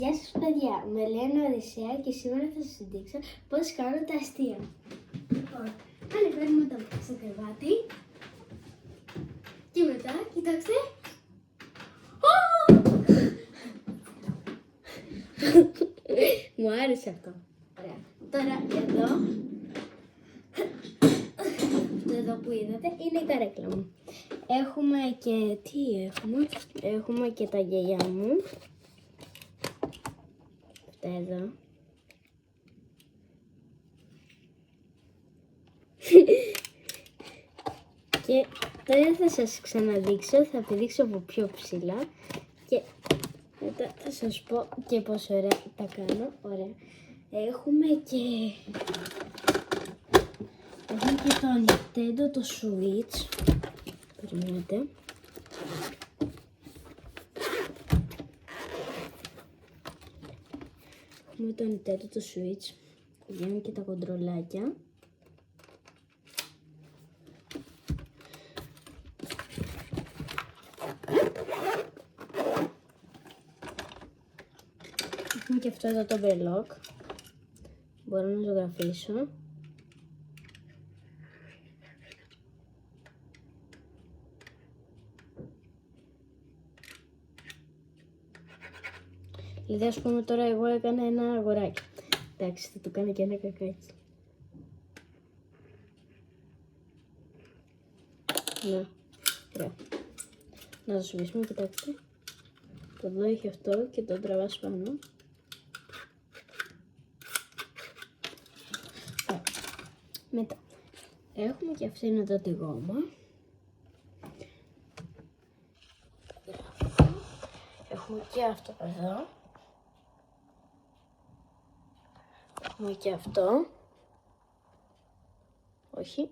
Γεια σας παιδιά, με λένε Οδυσσέα και σήμερα θα σας δείξω πώς κάνω τα αστεία. Λοιπόν, ανεβαίνουμε το στο κρεβάτι και μετά, κοιτάξτε. Μου άρεσε αυτό. Ωραία. Τώρα εδώ, αυτό εδώ που είδατε είναι η καρέκλα μου. Έχουμε και, έχουμε και τα γυαλιά μου. Αυτά εδώ. Και τώρα θα σας ξαναδείξω, θα πηδήξω από πιο ψηλά και μετά θα σας πω και πόσο ωραία τα κάνω. Ωραία. Έχουμε και το Nintendo, το Switch. Περιμένετε. Έχουμε το Nintendo, το Switch. Βγαίνουν και τα κοντρολάκια. Έχουμε και αυτό εδώ το brelock. Μπορώ να ζωγραφίσω. Δηλαδή ας πούμε τώρα εγώ έκανα ένα αγοράκι. Εντάξει, θα του κάνω και ένα κακάκι. Ναι, ωραία. Να το σβήσουμε, κοιτάξτε. Το εδώ έχει αυτό και το τραβάς πάνω. Μετά έχουμε και αυτήν εδώ τη γόμα. Έχουμε και αυτό εδώ. Έχουμε και αυτό. Όχι.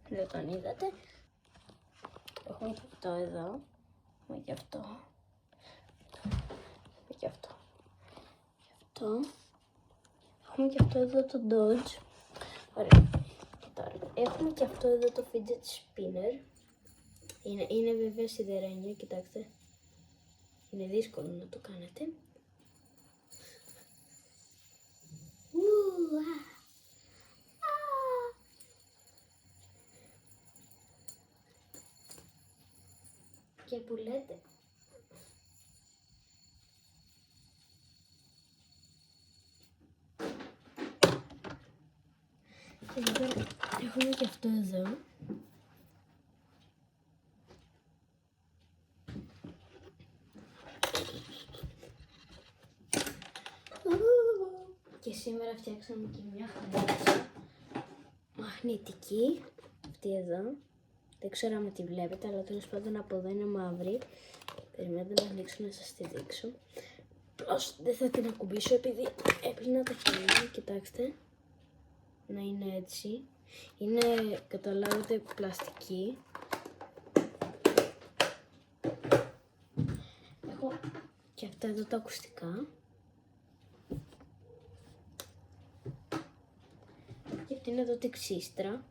Δεν τον είδατε. Έχουμε και αυτό εδώ. Έχουμε και αυτό. Έχουμε και αυτό. Έχουμε και αυτό εδώ το Dodge. Ωραία. Και τώρα έχουμε και αυτό εδώ το fidget spinner. Είναι βέβαια σιδερένιο, κοιτάξτε. Είναι δύσκολο να το κάνετε. Και που λέτε. Και τώρα έχουμε και αυτό εδώ. Και σήμερα φτιάξαμε και μια χαρίτσα μαγνητική. Αυτή εδώ. Δεν ξέρω αν τη βλέπετε, αλλά τέλος πάντων από εδώ είναι μαύρη. Περιμένετε να ανοίξω να σας τη δείξω. Απλώς δεν θα την ακουμπήσω επειδή έπλυνα τα χέρια. Κοιτάξτε. Να είναι έτσι. Είναι, καταλάβετε, πλαστική. Έχω και αυτά εδώ τα ακουστικά. Και αυτή είναι εδώ τη ξύστρα.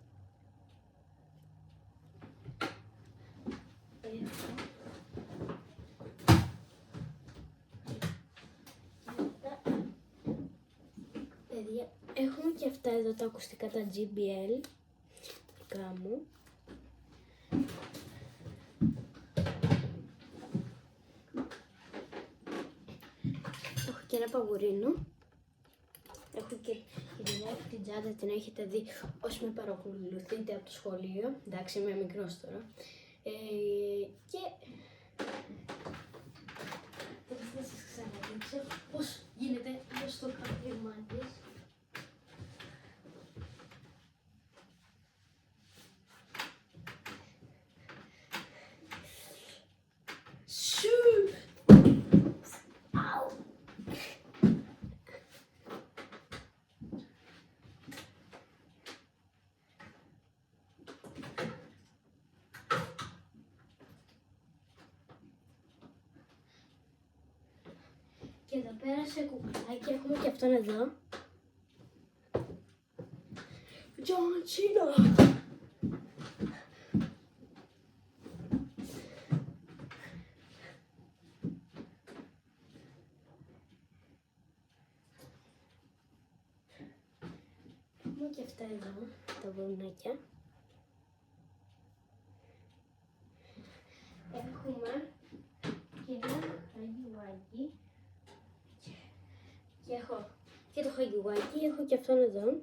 Παιδιά, έχουμε και αυτά εδώ τα ακουστικά, τα JBL, δικά μου. Έχω και ένα παγουρίνο. Έχω και τη δουλειά και την τσάντα, την έχετε δει όσοι με παρακολουθείτε από το σχολείο. Εντάξει, είμαι μικρός τώρα. Και τώρα θα σας ξαναδείξω πώς γίνεται στο κάπλημά της. Και εδώ πέρα σε κουκουλάκι έχουμε και αυτόν εδώ. John Cena. Έχουμε και αυτά εδώ, τα βουνάκια. Έχουμε και ένα χαγιουάκι. Και έχω και το χαγιουάκι, έχω και αυτόν εδώ.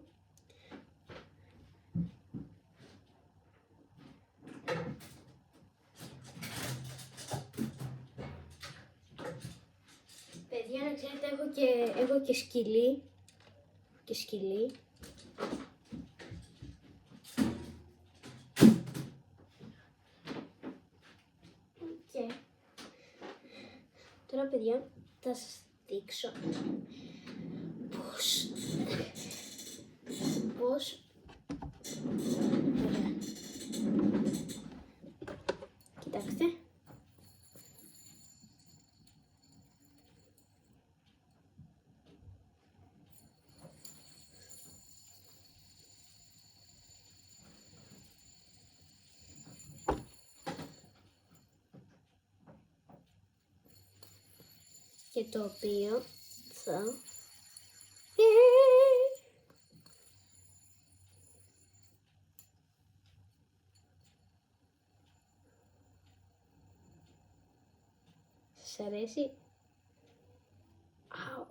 Παιδιά, να ξέρετε, έχω και σκυλί. Και σκυλί. Και τώρα, παιδιά, θα σας δείξω πώς ωραία. Κοιτάξτε. Και το οποίο θα... Σας αρέσει? Αου.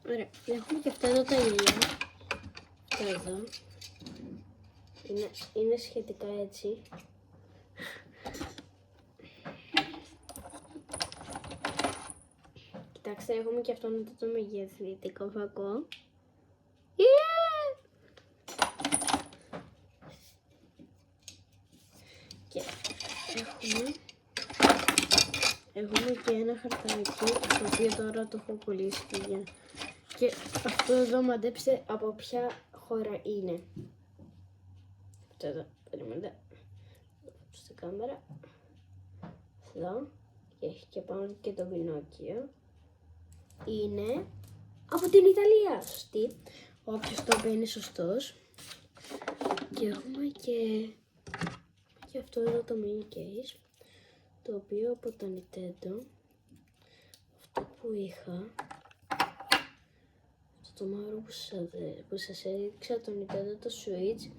Ωραία, έχουμε και αυτά εδώ τα ήλια. Αυτό εδώ. Είναι σχετικά έτσι. Κοιτάξτε, έχουμε και αυτόν εδώ το μεγεθυντικό φακό. Yeah! Και έχουμε και ένα χαρτάκι, το οποίο τώρα το έχω πουλήσει και αυτό εδώ μαντέψτε από ποια χώρα είναι. Αυτό εδώ, περιμένετε, στην κάμερα, εδώ, και έχει και πάνω και το Πινόκιο. Είναι από την Ιταλία, σωστή, όποιος το πει είναι σωστός. Και έχουμε και αυτό εδώ το mini case, το οποίο από το Nintendo, αυτό που είχα, αυτό το μαύρο που σας έδειξα, το Nintendo το Switch,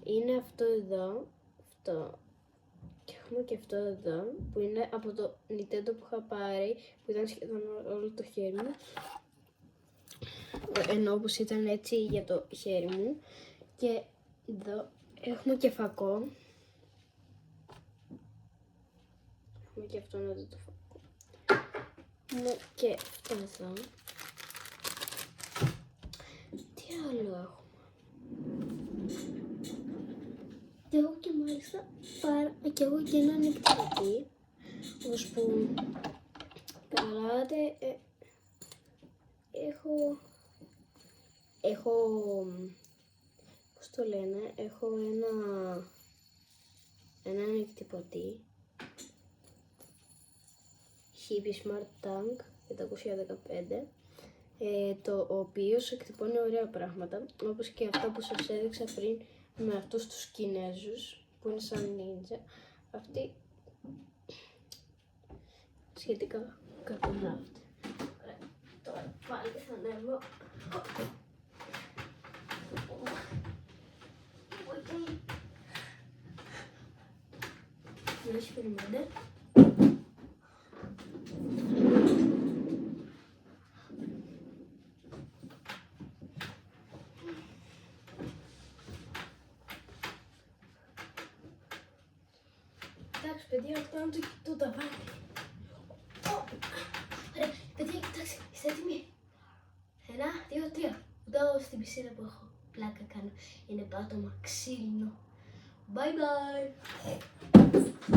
είναι αυτό εδώ, αυτό. Και έχουμε και αυτό εδώ, που είναι από το Nintendo που είχα πάρει, που ήταν σχεδόν όλο το χέρι μου, ενώ όπως ήταν έτσι για το χέρι μου. Και εδώ έχουμε και φακό. Έχουμε και αυτόν εδώ το φακό. Έχουμε και αυτό εδώ. Τι άλλο έχουμε? Και έχω και μάλιστα και έχω και ένα νεκταράκι, όπως που καταλάβατε, έχω, πώς το λένε, έχω ένα νεκτυπωτή Hippie Smart Tank 515, το οποίο σου εκτυπώνει ωραία πράγματα, όπως και αυτά που σας έδειξα πριν με αυτούς τους Κινέζους που είναι σαν νίντζα. Αυτοί σχετικά κακοναύτοι. Τώρα πάλι θα ανέβω. Όχι, περιμένετε. Εντάξει, παιδιά, αυτό είναι το ταβάνι. Ωραία, παιδιά, εντάξει, είστε έτοιμοι? 1, 2, 3. Εδώ στην πισίνα που έχω πλάκα κάνω. Είναι πάτωμα ξύλινο. Bye bye.